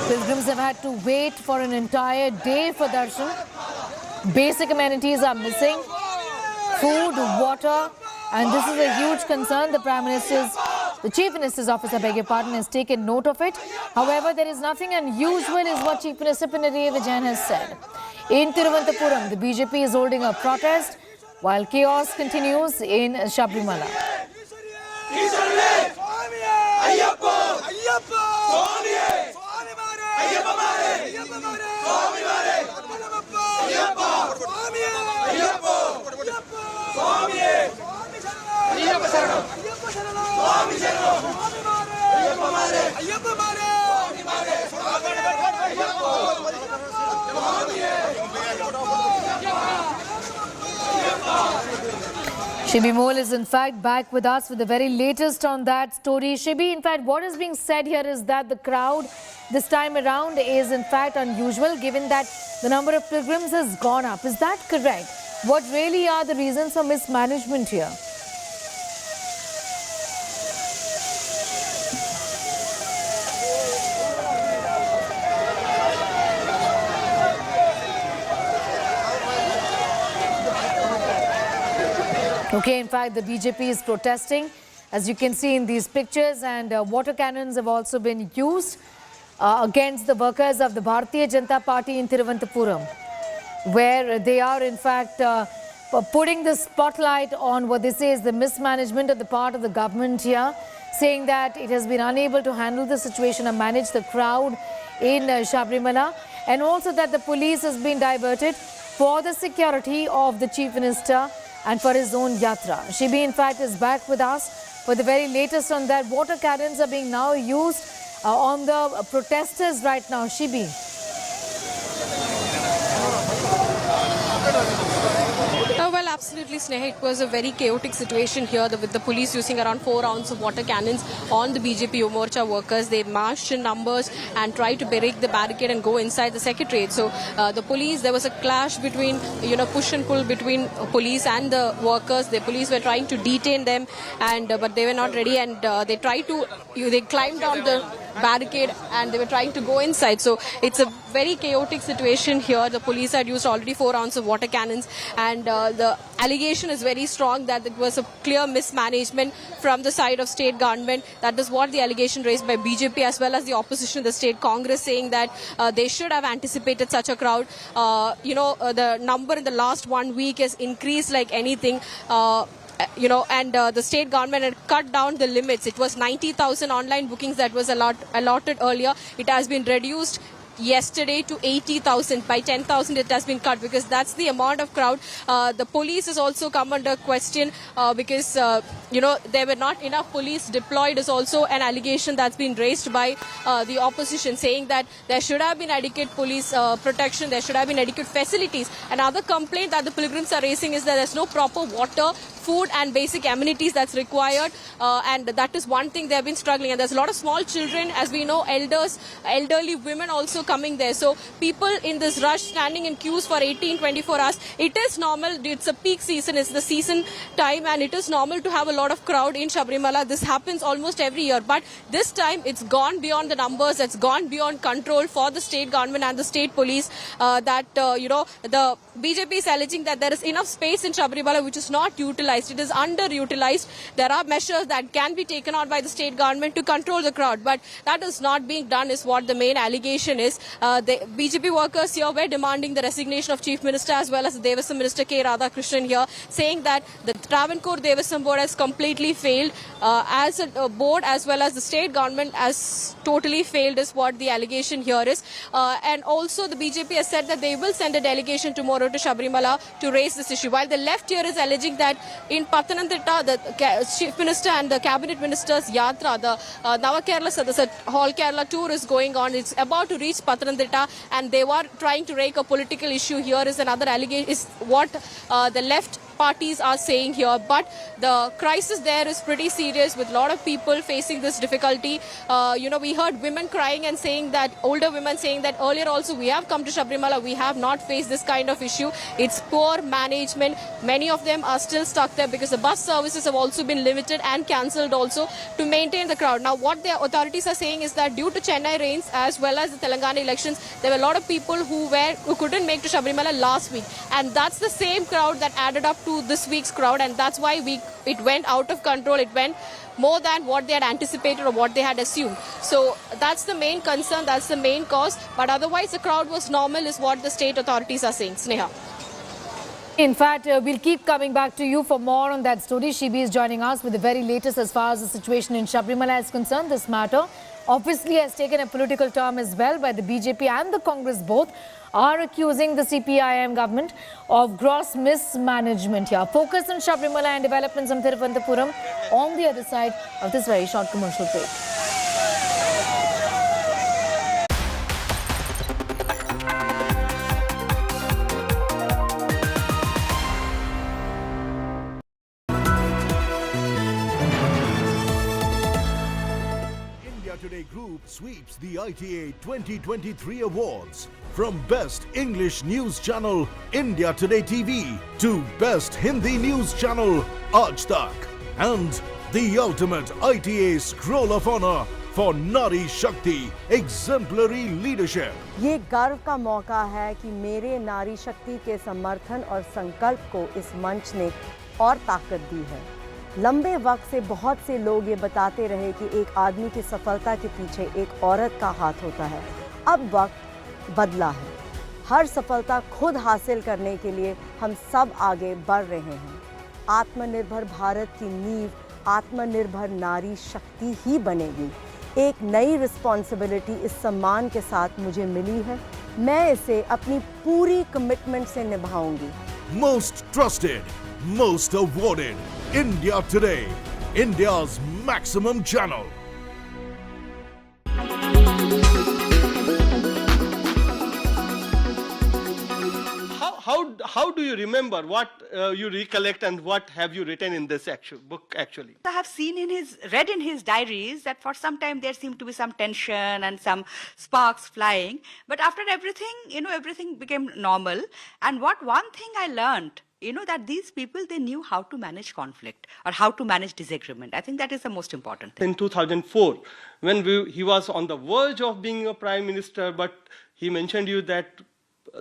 Pilgrims have had to wait for an entire day for darshan. Basic amenities are missing. Food, water, and this is a huge concern. The Chief Minister's office, I beg your pardon, has taken note of it. However, there is nothing unusual is what Chief Minister Pinarayi Vijayan has said. In Thiruvananthapuram, the BJP is holding a protest while chaos continues in Sabarimala. Shibi Mole is in fact back with us with the very latest on that story. Shibi, in fact, what is being said here is that the crowd this time around is in fact unusual given that the number of pilgrims has gone up. Is that correct? What really are the reasons for mismanagement here? Okay, in fact, the BJP is protesting, as you can see in these pictures, and water cannons have also been used against the workers of the Bharatiya Janata Party in Thiruvananthapuram, where they are in fact putting the spotlight on what they say is the mismanagement of the part of the government here, saying that it has been unable to handle the situation and manage the crowd in Sabarimala, and also that the police has been diverted for the security of the Chief Minister and for his own yatra. Shibi, in fact, is back with us for the very latest on that. Water cannons are being now used on the protesters right now. Shibi. Well, absolutely, Sneha. It was a very chaotic situation here with the police using around 4 rounds of water cannons on the BJP Morcha workers. They marched in numbers and tried to break the barricade and go inside the secretariat. So the police, there was a clash between, push and pull between police and the workers. The police were trying to detain them, but they were not ready, and they climbed down the barricade and they were trying to go inside. So it's a very chaotic situation here. The police had used already 4 rounds of water cannons, and the allegation is very strong that it was a clear mismanagement from the side of state government. That is what the allegation raised by BJP as well as the opposition, the state Congress, saying that they should have anticipated such a crowd. The number in the last 1 week has increased like anything. The state government had cut down the limits. It was 90,000 online bookings that was allotted earlier. It has been reduced yesterday to 80,000. By 10,000 it has been cut because that's the amount of crowd. The police has also come under question because there were not enough police deployed is also an allegation that's been raised by the opposition, saying that there should have been adequate police protection, there should have been adequate facilities. Another complaint that the pilgrims are raising is that there's no proper water, food and basic amenities that's required, and that is one thing they've been struggling. And there's a lot of small children, as we know, elderly women also coming there. So people in this rush standing in queues for 18-24 hours. It is normal. It's a peak season. It's the season time, and it is normal to have a lot of crowd in Sabarimala. This happens almost every year, but this time it's gone beyond the numbers. It's gone beyond control for the state government and the state police. The BJP is alleging that there is enough space in Sabarimala which is not utilized. It is underutilized. There are measures that can be taken on by the state government to control the crowd, but that is not being done is what the main allegation is. The BJP workers here were demanding the resignation of Chief Minister as well as the Devasam Minister K. Radhakrishnan here, saying that the Travancore Devasam Board has completely failed as a board, as well as the state government has totally failed is what the allegation here is. And also the BJP has said that they will send a delegation tomorrow to Sabarimala to raise this issue. While the left here is alleging that in Pathanamthitta, the Chief Minister and the Cabinet Minister's Yatra, the Nava Kerala Sadasa All Kerala tour is going on. It's about to reach Pathanamthitta, and they were trying to rake a political issue here is another allegation, is what the left parties are saying here. But the crisis there is pretty serious, with a lot of people facing this difficulty. We heard women crying and saying that, older women saying that earlier also we have come to Sabarimala, we have not faced this kind of issue. It's poor management. Many of them are still stuck there because the bus services have also been limited and cancelled also to maintain the crowd. Now, what the authorities are saying is that due to Chennai rains as well as the Telangana elections, there were a lot of people who couldn't make to Sabarimala last week, and that's the same crowd that added up to this week's crowd, and that's why it went out of control. It went more than what they had anticipated or what they had assumed. So that's the main concern, that's the main cause. But otherwise, the crowd was normal, is what the state authorities are saying. Sneha. In fact, we'll keep coming back to you for more on that story. Shibi is joining us with the very latest as far as the situation in Sabarimala is concerned. This matter obviously has taken a political turn as well, by the BJP and the Congress both are accusing the CPIM government of gross mismanagement here. Focus on Sabarimala and developments in Thiruvananthapuram on the other side of this very short commercial break. Today Group sweeps the ITA 2023 awards, from Best English News Channel India Today TV to Best Hindi News Channel Aaj Tak, and the ultimate ITA Scroll of Honor for Nari Shakti Exemplary Leadership. ये गर्व का मौका है कि मेरे नारी शक्ति के समर्थन और संकल्प को इस मंच ने और ताकत दी है। लंबे वक्त से बहुत से लोग ये बताते रहे कि एक आदमी की सफलता के पीछे एक औरत का हाथ होता है। अब वक्त बदला है। हर सफलता खुद हासिल करने के लिए हम सब आगे बढ़ रहे हैं। आत्मनिर्भर भारत की नींव आत्मनिर्भर नारी शक्ति ही बनेगी। एक नई रिस्पॉन्सिबिलिटी इस सम्मान के साथ मुझे मिली है। मैं इसे अपनी पूरी कमिटमेंट से निभाऊंगी। Most trusted, most awarded, India Today, India's maximum channel. How do you remember what you recollect and what have you written in this book actually? I have read in his diaries that for some time there seemed to be some tension and some sparks flying. But after everything, everything became normal. And one thing I learned, that these people, they knew how to manage conflict or how to manage disagreement. I think that is the most important thing. In 2004, when he was on the verge of being a prime minister, but he mentioned you that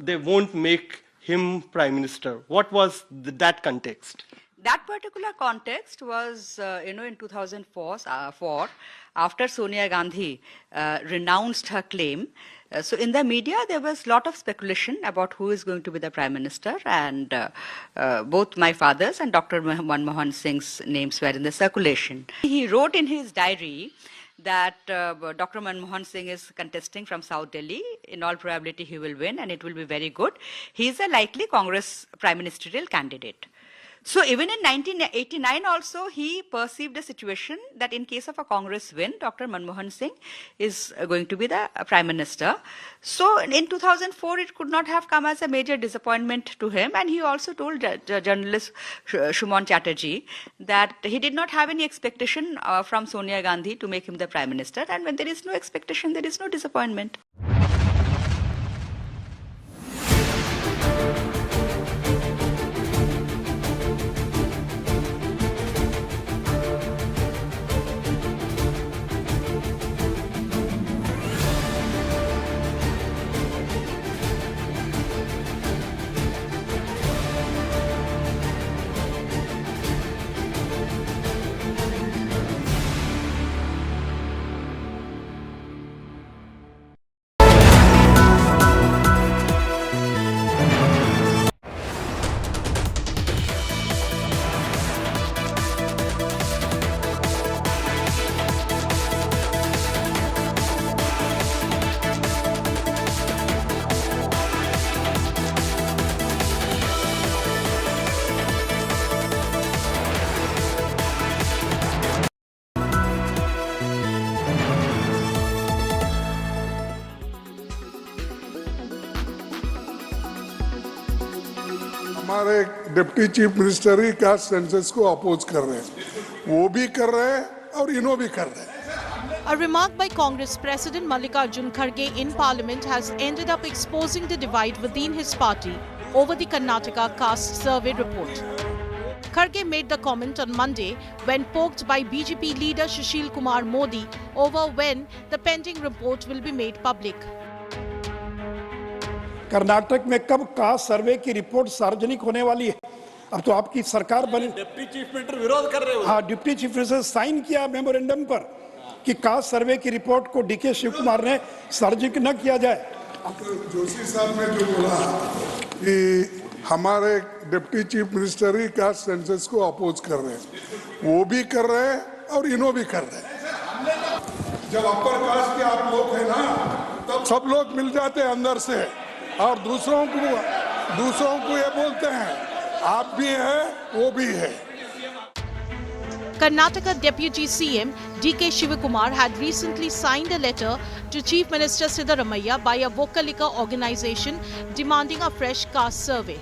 they won't make him prime minister. What was that context? That particular context was, in 2004, after Sonia Gandhi renounced her claim. So in the media, there was a lot of speculation about who is going to be the prime minister, and both my father's and Dr. Manmohan Singh's names were in the circulation. He wrote in his diary that Dr. Manmohan Singh is contesting from South Delhi. In all probability, he will win and it will be very good. He is a likely Congress prime ministerial candidate. So even in 1989 also, he perceived a situation that in case of a Congress win, Dr. Manmohan Singh is going to be the prime minister. So in 2004, it could not have come as a major disappointment to him. And he also told journalist Shumon Chatterjee that he did not have any expectation from Sonia Gandhi to make him the prime minister. And when there is no expectation, there is no disappointment. हमारे deputy chief minister ही caste census को oppose कर रहे हैं, वो भी कर रहे हैं और इन्हों भी कर रहे हैं. A remark by Congress President Mallikarjun Kharge in Parliament has ended up exposing the divide within his party over the Karnataka caste survey report. Kharge made the comment on Monday when poked by BJP leader Sushil Kumar Modi over when the pending report will be made public. Karnataka में कब cast सर्वे की report सार्वजनिक होने वाली है? अब तो आपकी सरकार बनी. डिप्टी चीफ मिनिस्टर विरोध कर रहे हो. हाँ, डिप्टी चीफ मिनिस्टर साइन किया मेमोरेंडम पर कि कास्ट सर्वे की रिपोर्ट को डीके शिव कुमार ने सार्वजनिक न किया जाए. जोशी साहब ने जो बोला कि हमारे डिप्टी चीफ मिनिस्टर ही कास्ट सेंसस को अपोज कर रहे हैं, वो भी कर रहे हैं और इन्हों भी कर रहे हैं. जब अपर कास्ट के आप लोग हैं ना, तब सब लोग मिल जाते हैं अंदर से और दूसरों को ये बोलते हैं आप भी हैं वो भी है. Karnataka Deputy CM D.K. Shivakumar had recently signed a letter to Chief Minister Siddharamaiah by a Vokalika organization demanding a fresh caste survey.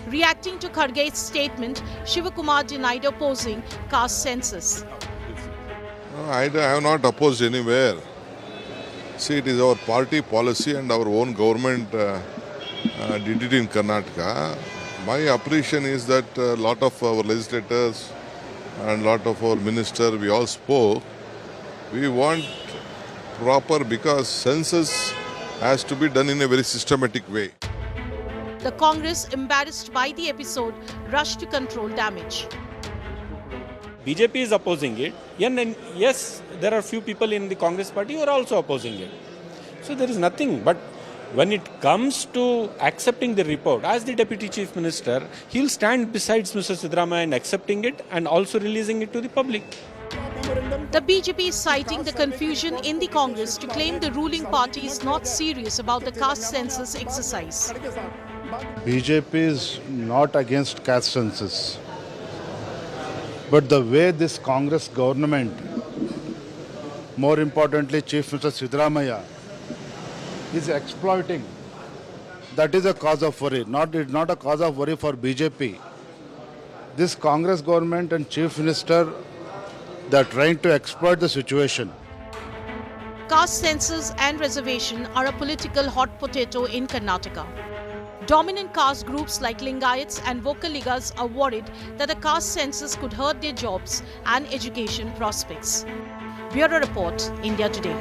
Reacting to Kharge's statement, Shivakumar denied opposing caste census. I have not opposed anywhere. See, it is our party policy and our own government did it in Karnataka. My appreciation is that a lot of our legislators and lot of our ministers, we all spoke. We want proper, because census has to be done in a very systematic way. The Congress, embarrassed by the episode, rushed to control damage. BJP is opposing it. And yes, there are few people in the Congress party who are also opposing it. So there is nothing. But when it comes to accepting the report, as the Deputy Chief Minister, he'll stand beside Mr. Siddharamaiah in accepting it and also releasing it to the public. The BJP is citing the confusion in the Congress to claim the ruling party is not serious about the caste census exercise. BJP is not against caste census. But the way this Congress government, more importantly Chief Minister Siddharamaiah, is exploiting, that is a cause of worry. It's not a cause of worry for BJP. This Congress government and Chief Minister, they are trying to exploit the situation. Caste census and reservation are a political hot potato in Karnataka. Dominant caste groups like Lingayats and Vokaligas are worried that the caste census could hurt their jobs and education prospects. Bureau Report, India Today.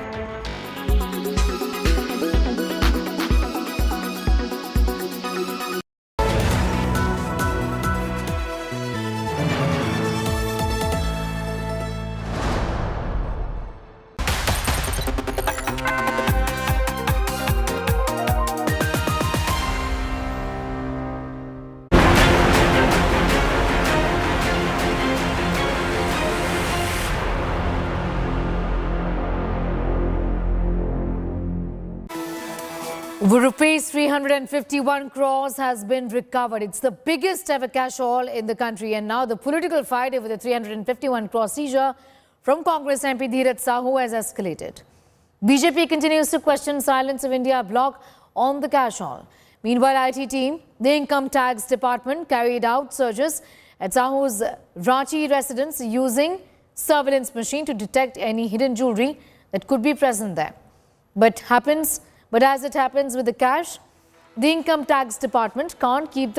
Rupees 351 crores has been recovered. It's the biggest ever cash haul in the country. And now the political fight over the 351 crore seizure from Congress MP Dheeraj Sahu has escalated. BJP continues to question Silence of India bloc on the cash haul. Meanwhile, IT team, the Income Tax Department carried out searches at Sahu's Ranchi residence using surveillance machine to detect any hidden jewelry that could be present there. But as it happens with the cash, the Income Tax Department can't keep the